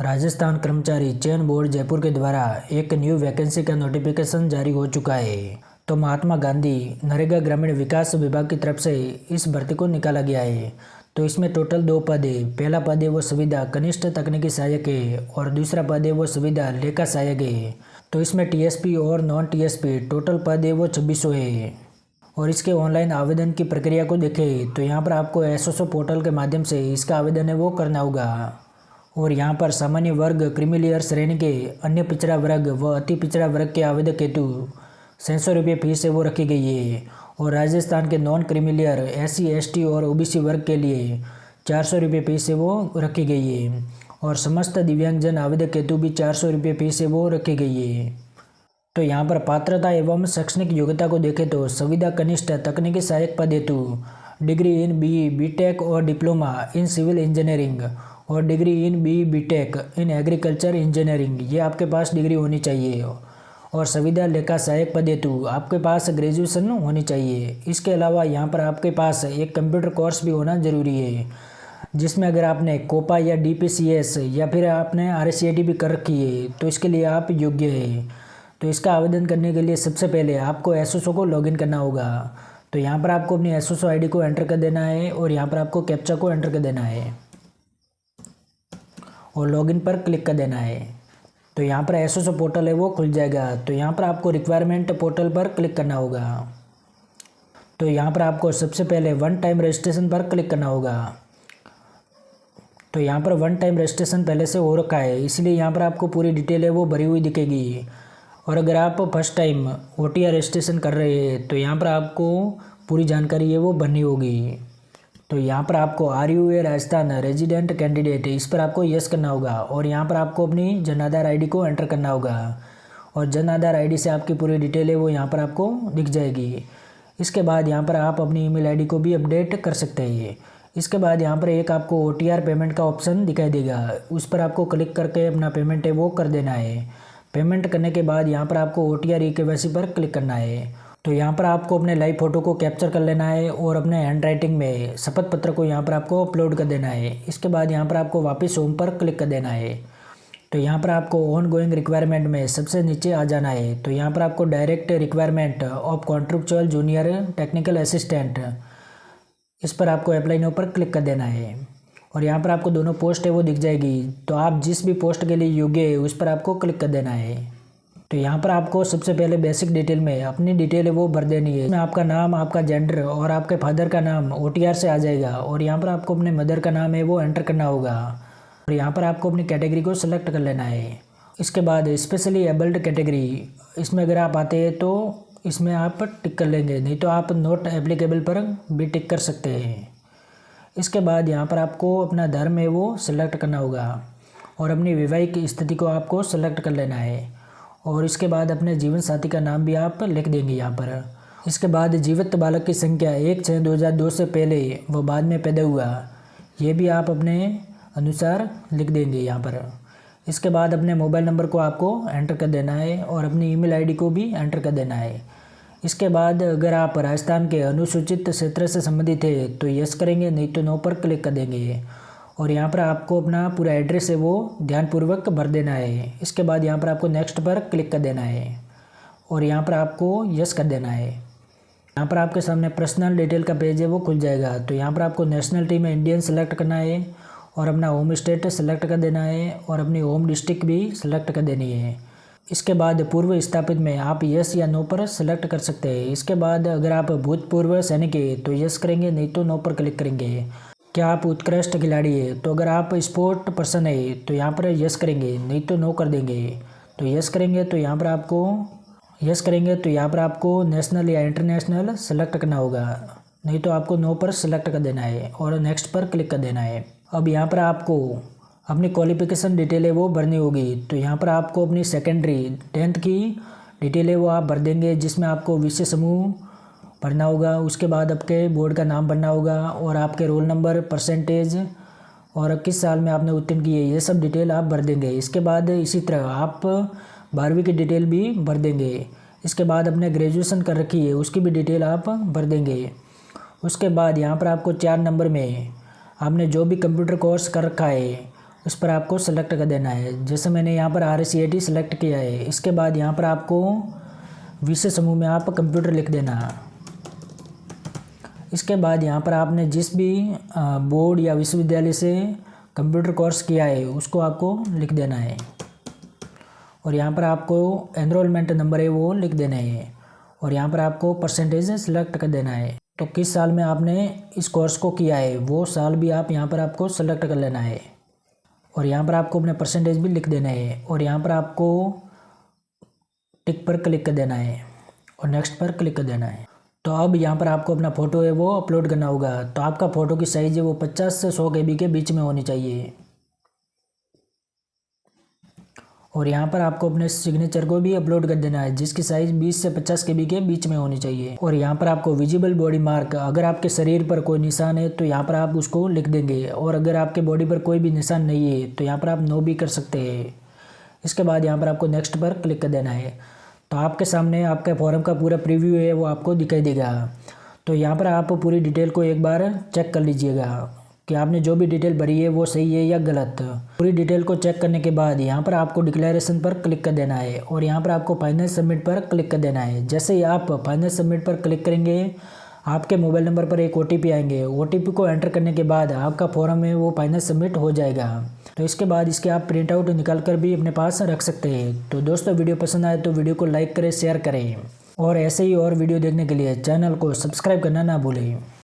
राजस्थान कर्मचारी चयन बोर्ड जयपुर के द्वारा एक न्यू वैकेंसी का नोटिफिकेशन जारी हो चुका है। तो महात्मा गांधी नरेगा ग्रामीण विकास विभाग की तरफ से इस भर्ती को निकाला गया है। तो इसमें टोटल 2 पद है। पहला पद है वो सुविधा कनिष्ठ तकनीकी सहायक है और दूसरा पद है वो सुविधा लेखा सहायक है। तो इसमें टीएसपी और नॉन टीएसपी टोटल पद है वो 2600 है। और इसके ऑनलाइन आवेदन की प्रक्रिया को देखें तो यहाँ पर आपको एसओसो पोर्टल के माध्यम से इसका आवेदन है वो करना होगा। और यहाँ पर सामान्य वर्ग क्रीमी श्रेणी के अन्य पिछड़ा वर्ग व अति पिछड़ा वर्ग के आवेदक हेतु 600 रुपये फीस है वो रखी गई है। और राजस्थान के non creamy layer SC ST और OBC वर्ग के लिए 400 रुपये फीस है वो रखी गई है। और समस्त दिव्यांगजन आवेदक हेतु भी 400 रुपये फीस है वो रखी गई है। तो यहाँ पर पात्रता एवं शैक्षणिक योग्यता को देखें तो संविदा कनिष्ठ तकनीकी सहायक पद हेतु डिग्री इन BE BTech और डिप्लोमा इन सिविल इंजीनियरिंग और degree in BE BTech in agriculture engineering ये आपके पास डिग्री होनी चाहिए। और संविदा लेखा सहायक पद हेतु आपके पास ग्रेजुएशन होनी चाहिए। इसके अलावा यहाँ पर आपके पास एक कंप्यूटर कोर्स भी होना ज़रूरी है, जिसमें अगर आपने कोपा या DPCS या फिर आपने RCIT भी कर रखी है तो इसके लिए आप योग्य है। तो इसका आवेदन करने के लिए सबसे पहले आपको एसओसो को लॉगिन करना होगा। तो यहाँ पर आपको अपनी एसओसो आईडी को एंटर कर देना है और यहाँ पर आपको कैप्चा को एंटर कर देना है और लॉगिन पर क्लिक कर देना है। तो यहाँ पर एसओसो पोर्टल है वो खुल जाएगा। तो यहाँ पर आपको रिक्वायरमेंट पोर्टल पर क्लिक करना होगा। तो यहाँ पर आपको सबसे पहले 1 टाइम रजिस्ट्रेशन पर क्लिक करना होगा। तो यहाँ पर 1 टाइम रजिस्ट्रेशन पहले से हो रखा है, इसलिए यहाँ पर आपको पूरी डिटेल है वो भरी हुई दिखेगी। और अगर आप फर्स्ट टाइम OTR रजिस्ट्रेशन कर रहे हैं तो यहाँ पर आपको पूरी जानकारी है वो भरनी होगी। तो यहाँ पर आपको RU राजस्थान रेजिडेंट कैंडिडेट इस पर आपको यस करना होगा। और यहाँ पर आपको अपनी जन आधार ID को एंटर करना होगा और जन आधार ID से आपकी पूरी डिटेल है वो यहाँ पर आपको दिख जाएगी। इसके बाद यहाँ पर आप अपनी ईमेल ID को भी अपडेट कर सकते हैं। इसके बाद यहाँ पर एक आपको OTR पेमेंट का ऑप्शन दिखाई देगा, उस पर आपको क्लिक करके अपना पेमेंट है वो कर देना है। पेमेंट करने के बाद यहाँ पर आपको OTR eKYC पर क्लिक करना है। तो यहाँ पर आपको अपने लाइव फ़ोटो को कैप्चर कर लेना है और अपने हैंड राइटिंग में शपथ पत्र को यहाँ पर आपको अपलोड कर देना है। इसके बाद यहाँ पर आपको वापस होम पर क्लिक कर देना है। तो यहाँ पर आपको ऑन गोइंग रिक्वायरमेंट में सबसे नीचे आ जाना है। तो यहाँ पर आपको direct requirement of contractual junior technical assistant इस पर आपको अप्लाई नाउ पर क्लिक कर देना है। और यहाँ पर आपको दोनों पोस्ट है वो दिख जाएगी। तो आप जिस भी पोस्ट के लिए योग्य है उस पर आपको क्लिक कर देना है। तो यहाँ पर आपको सबसे पहले बेसिक डिटेल में अपनी डिटेल है वो भर देनी है। इसमें आपका नाम, आपका जेंडर और आपके फादर का नाम OTR से आ जाएगा। और यहाँ पर आपको अपने मदर का नाम है वो एंटर करना होगा। और यहाँ पर आपको अपनी कैटेगरी को सिलेक्ट कर लेना है। इसके बाद स्पेशली एबल्ड कैटेगरी इसमें अगर आप आते हैं तो इसमें आप टिक कर लेंगे, नहीं तो आप नॉट एप्लीकेबल पर भी टिक कर सकते हैं। इसके बाद यहाँ पर आपको अपना धर्म है वो सिलेक्ट करना होगा और अपनी वैवाहिक स्थिति को आपको सिलेक्ट कर लेना है। और इसके बाद अपने जीवन साथी का नाम भी आप लिख देंगे यहाँ पर। इसके बाद जीवित बालक की संख्या 1/6/2002 से पहले व बाद में पैदा हुआ ये भी आप अपने अनुसार लिख देंगे यहाँ पर। इसके बाद अपने मोबाइल नंबर को आपको एंटर कर देना है और अपनी ईमेल ID को भी एंटर कर देना है। इसके बाद अगर आप राजस्थान के अनुसूचित क्षेत्र से संबंधित है तो यस करेंगे, नहीं तो नो पर क्लिक कर देंगे। और यहाँ पर आपको अपना पूरा एड्रेस है वो ध्यानपूर्वक भर देना है। इसके बाद यहाँ पर आपको नेक्स्ट पर क्लिक कर देना है और यहाँ पर आपको यस कर देना है। यहाँ पर आपके सामने पर्सनल डिटेल का पेज है वो खुल जाएगा। तो यहाँ पर आपको नेशनलिटी में इंडियन सेलेक्ट करना है और अपना होम स्टेट सेलेक्ट कर देना है और अपनी होम डिस्ट्रिक्ट भी सेलेक्ट कर देनी है। इसके बाद पूर्व स्थापित में आप यस या नो पर सेलेक्ट कर सकते हैं। इसके बाद अगर आप भूतपूर्व सैनिक है तो यस करेंगे, नहीं तो नो पर क्लिक करेंगे। क्या आप उत्कृष्ट खिलाड़ी है तो अगर आप स्पोर्ट पर्सन है तो यहाँ पर यस करेंगे, नहीं तो नो कर देंगे। तो यस करेंगे तो यहाँ पर आपको नेशनल या इंटरनेशनल सेलेक्ट करना होगा, नहीं तो आपको नो पर सेलेक्ट कर देना है और नेक्स्ट पर क्लिक कर देना है। अब यहाँ पर आपको अपनी क्वालिफिकेशन डिटेल है वो भरनी होगी। तो यहाँ पर आपको अपनी सेकेंडरी 10th की डिटेल है वो आप भर देंगे, जिसमें आपको विषय समूह भरना होगा। उसके बाद आपके बोर्ड का नाम भरना होगा और आपके रोल नंबर, परसेंटेज और किस साल में आपने उत्तीर्ण किए ये सब डिटेल आप भर देंगे। इसके बाद इसी तरह आप 12वीं की डिटेल भी भर देंगे। इसके बाद अपने ग्रेजुएशन कर रखी है उसकी भी डिटेल आप भर देंगे। उसके बाद यहाँ पर आपको 4 नंबर में आपने जो भी कंप्यूटर कोर्स कर रखा है इस पर आपको सेलेक्ट कर देना है। जैसे मैंने यहाँ पर RACIT सेलेक्ट किया है। इसके बाद यहाँ पर आपको विषय समूह में आप कंप्यूटर लिख देना। इसके बाद यहाँ पर आपने जिस भी बोर्ड या विश्वविद्यालय से कंप्यूटर कोर्स किया है उसको आपको लिख देना है। और यहाँ पर आपको एनरोलमेंट नंबर है वो लिख देना है। और यहाँ पर आपको परसेंटेज सेलेक्ट कर देना है। तो किस साल में आपने इस कोर्स को किया है वो साल भी आप यहाँ पर आपको सेलेक्ट कर लेना है। और यहाँ पर आपको अपने परसेंटेज भी लिख देना है। और यहाँ पर आपको टिक पर क्लिक कर देना है और नेक्स्ट पर क्लिक कर देना है। तो अब यहाँ पर आपको अपना फ़ोटो है वो अपलोड करना होगा। तो आपका फ़ोटो की साइज़ है वो 50 से 100 KB के बीच में होनी चाहिए। और यहाँ पर आपको अपने सिग्नेचर को भी अपलोड कर देना है जिसकी साइज़ 20 से 50 KB के बीच में होनी चाहिए। और यहाँ पर आपको विजिबल बॉडी मार्क, अगर आपके शरीर पर कोई निशान है तो यहाँ पर आप उसको लिख देंगे। और अगर आपके बॉडी पर कोई भी निशान नहीं है तो यहाँ पर आप नो भी कर सकते हैं। इसके बाद यहाँ पर आपको नेक्स्ट पर क्लिक कर देना है। तो आपके सामने आपके फॉर्म का पूरा प्रीव्यू है वो आपको दिखाई देगा। तो यहाँ पर आप पूरी डिटेल को एक बार चेक कर लीजिएगा कि आपने जो भी डिटेल भरी है वो सही है या गलत। पूरी डिटेल को चेक करने के बाद यहाँ पर आपको डिक्लेरेशन पर क्लिक कर देना है। और यहाँ पर आपको फाइनल सबमिट पर क्लिक कर देना है। जैसे ही आप फाइनल सबमिट पर क्लिक करेंगे आपके मोबाइल नंबर पर एक OTP आएंगे। OTP को एंटर करने के बाद आपका फॉर्म है वो फाइनल सबमिट हो जाएगा। तो इसके बाद इसके आप प्रिंट आउट निकाल कर भी अपने पास रख सकते हैं। तो दोस्तों वीडियो पसंद आए तो वीडियो को लाइक करें, शेयर करें और ऐसे ही और वीडियो देखने के लिए चैनल को सब्सक्राइब करना ना भूलें।